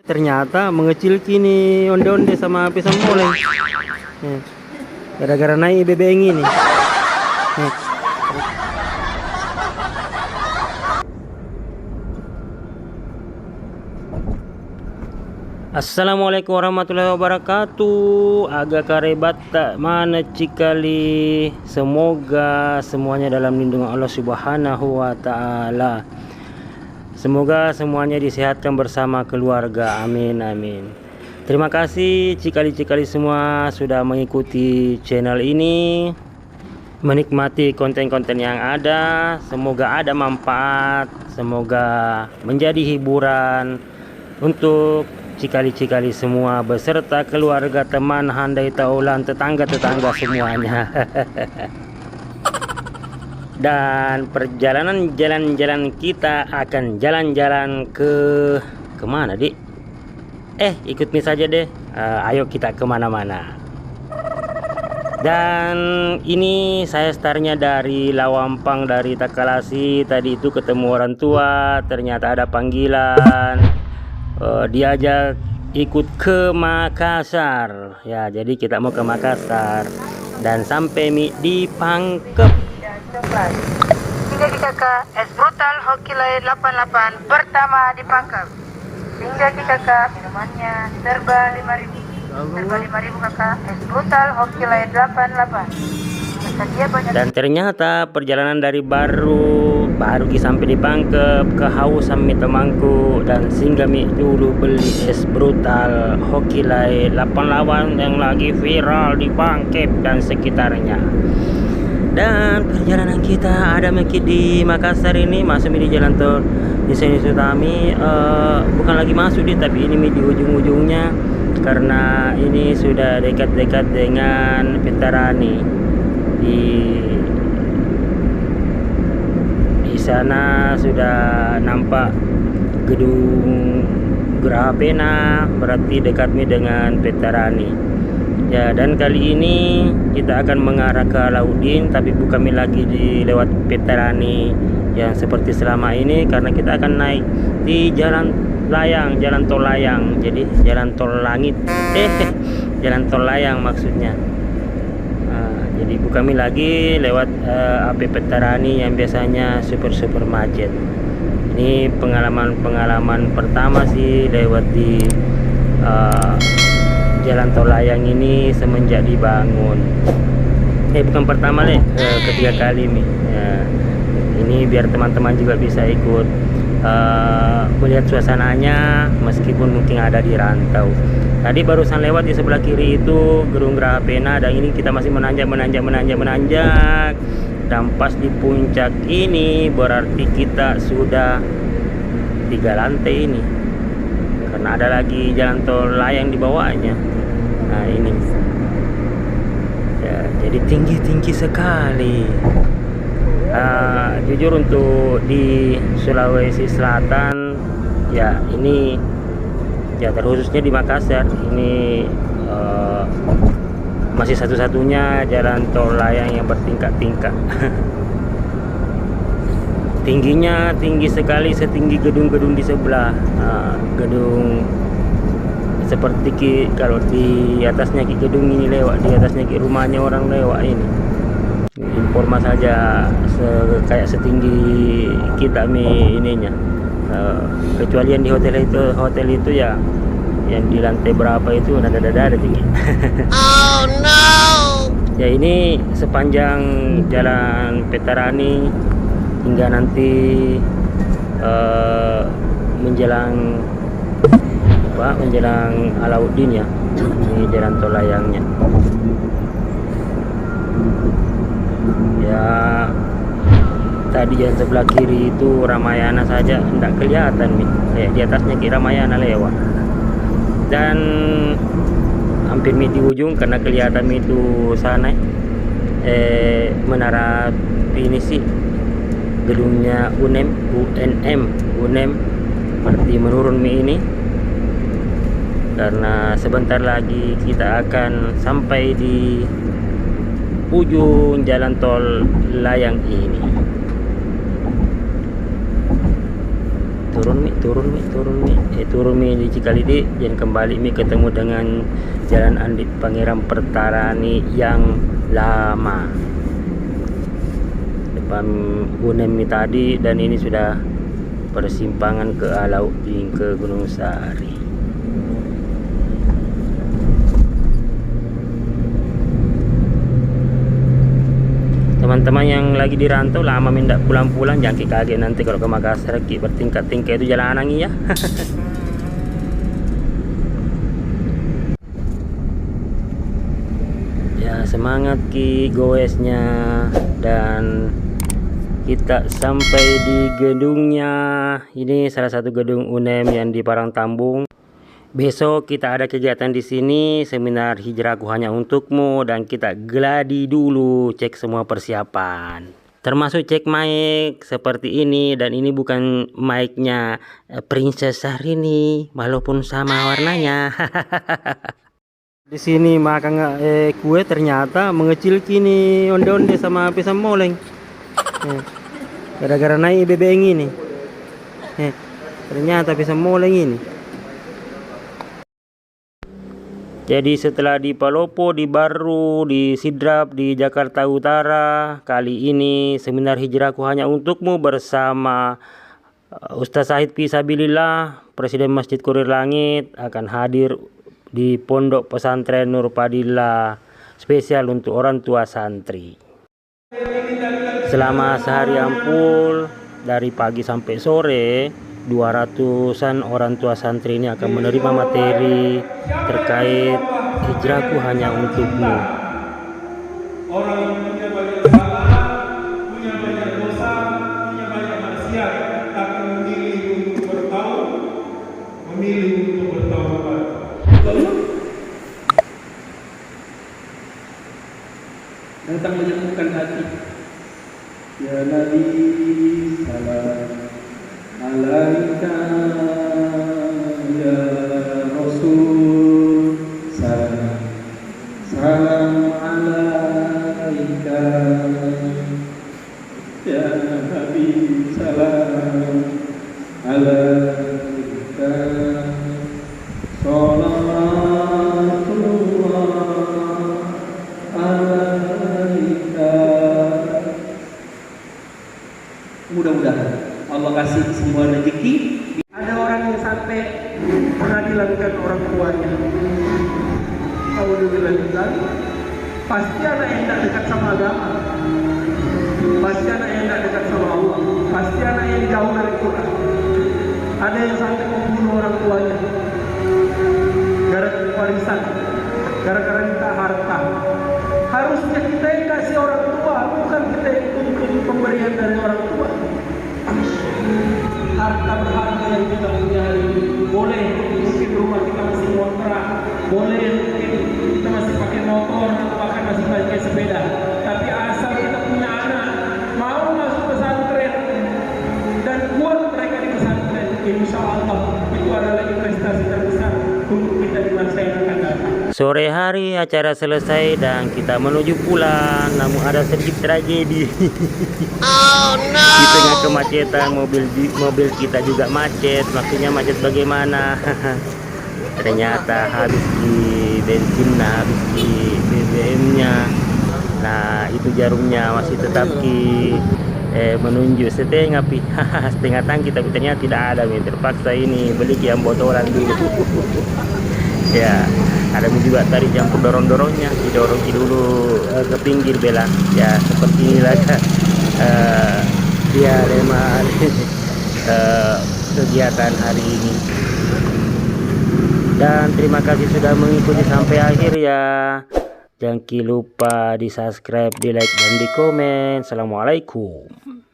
Ternyata mengecil kini onde-onde sama pisang boleh. Gara-gara naik BBM ini. Assalamualaikum warahmatullahi wabarakatuh. Agak karebat tak mana cikali. Semoga semuanya dalam lindungan Allah Subhanahu wa taala. Semoga semuanya disehatkan bersama keluarga. Amin amin. Terima kasih cikali-cikali semua sudah mengikuti channel ini, menikmati konten-konten yang ada. Semoga ada manfaat, semoga menjadi hiburan untuk cikali-cikali semua beserta keluarga, teman, handai taulan, tetangga-tetangga semuanya. Dan perjalanan jalan-jalan kita akan jalan-jalan ke kemana, Dik? Ikut mi saja deh. Ayo kita kemana-mana. Dan ini saya startnya dari Lawampang, dari Takalasi. Tadi itu ketemu orang tua, ternyata ada panggilan. Diajak ikut ke Makassar. Ya, jadi kita mau ke Makassar dan sampai di Pangkep. Hingga kita ke Es Brutal Hoki Lain 88 pertama di Pangkep. Hingga kita ke minumannya serba 5.000. Serba 5.000 kakak. Es Brutal Hoki Lain 88. Dan ternyata perjalanan dari baru sampai di Pangkep, kehausan mi temanku dan singgah mi dulu beli es brutal Hoki Lain 88 yang lagi viral di Pangkep dan sekitarnya. Dan perjalanan kita ada mekit di Makassar ini, masuk di jalan tol di sini Sutami. Bukan lagi masuk tapi ini di ujung-ujungnya karena ini sudah dekat-dekat dengan Petarani. Di sana sudah nampak gedung Geraha Pena, berarti dekat dengan Petarani. Ya, dan kali ini kita akan mengarah ke Alauddin, tapi bukan lagi lewat Petarani yang seperti selama ini, karena kita akan naik di jalan layang, jalan tol layang. Jadi jalan tol langit, jalan tol layang maksudnya. Jadi bukan lagi lewat AP Petarani yang biasanya super macet. Ini pengalaman pertama sih lewat di jalan tol layang ini semenjak dibangun. Bukan pertama ketiga kali nih. Ini biar teman-teman juga bisa ikut melihat suasananya meskipun mungkin ada di rantau. Tadi barusan lewat di sebelah kiri itu gedung Geraha Pena, dan ini kita masih menanjak. Dan pas di puncak ini berarti kita sudah 3 lantai ini, karena ada lagi jalan tol layang di bawahnya. Nah ini ya, jadi tinggi sekali. Jujur untuk di Sulawesi Selatan ya, ini ya terkhususnya di Makassar ini masih satu-satunya jalan tol layang yang bertingkat-tingkat. Tingginya tinggi sekali, setinggi gedung-gedung di sebelah. Gedung seperti kalau di atasnya gedung ini lewat, di atasnya rumahnya orang lewat ini. Informa saja kayak setinggi kita ininya. Kecuali yang di hotel itu ya, yang di lantai berapa itu ada tinggi. Oh no. Ya, ini sepanjang jalan Petarani hingga nanti menjelang Alauddin ya. Ini jalan tol layangnya. Ya, tadi yang sebelah kiri itu Ramayana saja tidak kelihatan nih. Di atasnya kira Ramayana lewat. Dan hampir di ujung karena kelihatan itu sana menara ini sih gedungnya UNM berarti menurun ini, karena sebentar lagi kita akan sampai di ujung jalan tol layang ini. Turun turun mi di Cikalide, dan kembali mi ketemu dengan Jalan Andi Pangeran Pertarani yang lama depan Unem mi tadi, dan ini sudah persimpangan ke Alau ke Gunung Sari. Teman-teman yang lagi di rantau lama minta pulang-pulang, jangan kaget nanti kalau ke Makassar bertingkat-tingkat itu jalan ya. Ya semangat ki goesnya, dan kita sampai di gedungnya. Ini salah satu gedung UNEM yang di Parangtambung. Besok kita ada kegiatan di sini, seminar Hijrahku Hanya Untukmu, dan kita geladi dulu, cek semua persiapan. Termasuk cek mic seperti ini, dan ini bukan mic-nya Princess Syahrini, walaupun sama warnanya. Di sini makan kue ternyata mengecil kini onde-onde sama pisang moleng. Gara-gara naik BBM ini. Ternyata pisang moleng ini. Jadi setelah di Palopo, di Baru, di Sidrap, di Jakarta Utara, kali ini seminar Hijrahku Hanya Untukmu bersama Ustaz Syahid Fisabilillah, Presiden Masjid Kurir Langit, akan hadir di Pondok Pesantren Nur Fadilah, spesial untuk orang tua santri. Selama sehari ampul, dari pagi sampai sore, 200-an orang tua santri ini akan menerima materi terkait Hijrahku Hanya Untukmu. Orang yang punya banyak salah, punya banyak dosa, punya banyak maksiat, tapi memilih untuk bertaubat, memilih untuk bertaubat. Tentang menyembuhkan hati. Ya Nabi, salam alaika, ya Rasul, salam alaika, ya Nabi, salam alaika, salatullah alaika. Mudah-mudahan Allah kasih semua rezeki. Ada orang yang sampai mengadilankan orang tuanya. Alhamdulillah. Pasti anak yang tidak dekat sama agama. Pasti anak yang tidak dekat sama Allah. Pasti anak yang jauh dari Quran. Ada yang sampai membunuh orang tuanya gara-gara warisan, gara-gara minta harta. Harusnya kita yang kasih orang tua, bukan kita yang tuntut pemberian dari orang tua. Harta berharga yang kita punya hari ini, boleh mungkin rumah kita masih ngontrak, boleh mungkin kita masih pakai motor atau bahkan masih pakai sepeda, tapi asal kita punya anak mau masuk pesantren dan kuat mereka di pesantren, insya Allah itu adalah investasi terbesar untuk kita di masa yang akan datang. Sore hari acara selesai dan kita menuju pulang, namun ada sedikit tragedi. Oh no! Di tengah kemacetan, mobil kita juga macet. Maksudnya macet bagaimana? Ternyata habis di bensinnya, habis di BBM-nya. Nah itu jarumnya masih tetap menunjuk setengah setengah tangki, tapi ternyata tidak ada. Terpaksa ini beli yang botolan dulu. Ya, ada juga tadi campur dorong-dorongnya, didorong dulu ke pinggir belah. Ya seperti inilah dia lemah kegiatan hari ini. Dan terima kasih sudah mengikuti sampai akhir ya. Jangan lupa di subscribe, di like, dan di komen. Assalamualaikum.